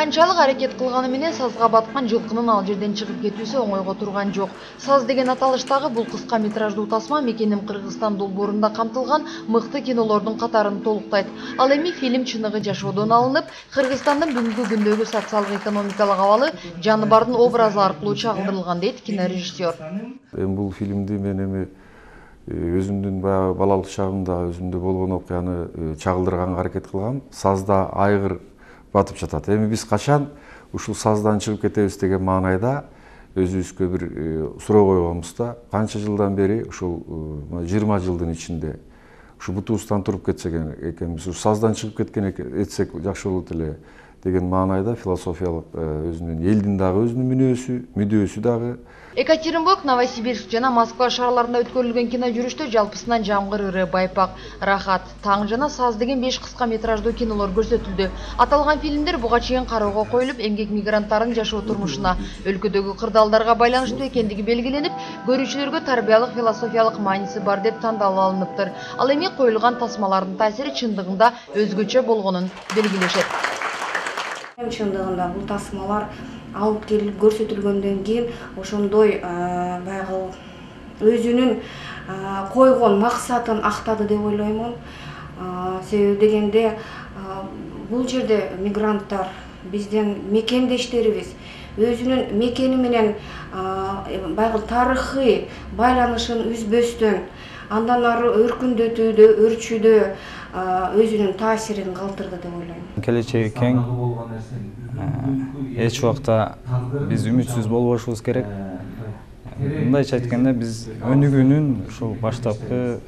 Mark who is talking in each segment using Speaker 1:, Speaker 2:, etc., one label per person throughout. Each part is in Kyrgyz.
Speaker 1: Канчалык аракет кылганы менен сазга баткан жылкынын ал жерден чыгып кетүүсү оңойго турган жок. Саз деген аталыштагы бул кыска метраждуу тасма мекеним Кыргызстан долбоорунда камтылган мыкты кинолордун катарын толуктайт. Ал эми фильм чыныгы жашоодон алынып, Кыргызстандын бүгүнкү күндөгү социалдык экономикалык абалы жаны бардын образы аркылуу чагылдырылган дейт кинорежиссер.
Speaker 2: Бул фильмди мен эми өзүмдүн баягы балалык чагымда өзүмдө болгон окуяны чагылдырганга аракет кылгам. Сазда айгыр батып жатат. Эми биз качан ушул саздан чыгып кетебиз деген маанайда өзүбүзгө бир суроо койгонбуз да. Канча жылдан бери ушул 20 жылдын ичинде ушу бутубуздан туруп кетсек экенбиз, ушу саздан чыгып кеткен этсек жакшы болот эле деген маанайда философиялык өзүнүн элдин дагы өзүнүн мүдөөсү дагы.
Speaker 1: Екатеринбург, Новосибирск жана Москва шаарларында өткөрүлгөн кино жүрүштө жалпысынан Жамгыр ыры, Байпак, Рахат, Таң жана Саз деген 5 кыска метраждуу кинолор көрсөтүлдү. Аталган фильмдер буга чейин кароого коюлуп, эмгек мигранттарынын жашоо турмушуна, өлкөдөгү кырдаалдарга байланыштуу экендиги белгиленип, көрүүчүлөргө тарбиялык философиялык мааниси бар деп тандалып алыныптыр. Ал эми коюлган тасмалардын таасири чындыгында өзгөчө болгонун белгилешет.
Speaker 3: Чындыгында бул тасмалар алып келип көрсөтүлгөндөн кийин ошондой баягы өзүнүн койгон максатын актады деп ойлоймун. Себеби дегенде бул жерде мигранттар биздин мекендештерибиз өзүнүн мекени менен баягы тарыхый байланышын үзбөстөн андан ары өркүндөтүүдө, өрчүүдө өзүнүн таасирин калтырды деп ойлойм.
Speaker 4: Келечеги кең, эч убакта биз үмүтсүз болбошубуз керек. Мындайча айтканда биз өнүгүүнүн ушул баштапкы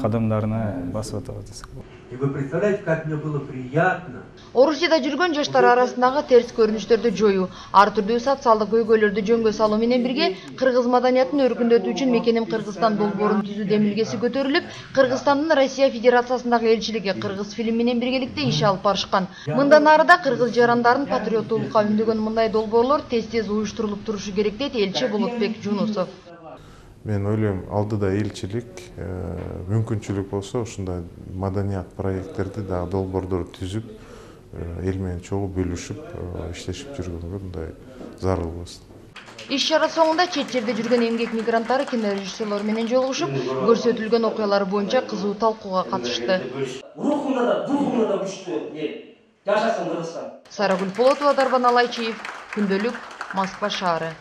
Speaker 4: кадамдарына басып атабыз.
Speaker 5: И вы представляете, как мне было приятно.
Speaker 1: Орусияда жүргөн жаштар арасындагы терс көрүнүштөрдү жоюу, ар түрдүү социалдык көйгөйлөрдү жөнгө салуу менен бирге кыргыз маданиятын өркүндөтүү үчүн мекеним Кыргызстан долбоорун түзүү демилгеси көтөрүлүп, Кыргызстандын Россия Федерациясындагы элчилиги кыргыз фильм менен биргеликте иш алып барышкан. Мындан ары да кыргыз жарандарын патриоттуулукка үндөгөн мындай долбоорлор тез-тез уюштурулуп турушу керек дейт элчи Болотбек Жунусов.
Speaker 6: Мен ойлойм, алдыда элчилик мүмкүнчүлүк болсо ушундай маданият проекттерди дагы долбоордорду түзүп, эл менен чогуу бөлүшүп, иштешип жүргөнгө мындай зарылбыз.
Speaker 1: Иш чара соңунда чет жерде жүргөн эмгек мигранттары кинорежиссерлор менен жолугушуп, көрсөтүлгөн окуялар боюнча кызуу талкууга катышты.
Speaker 5: Рухумда да күчтүү жашасын Кыргызстан.
Speaker 1: Сарагүл Полотова, Дарбан Алайчиев, Күндөлүк, Москва шаары.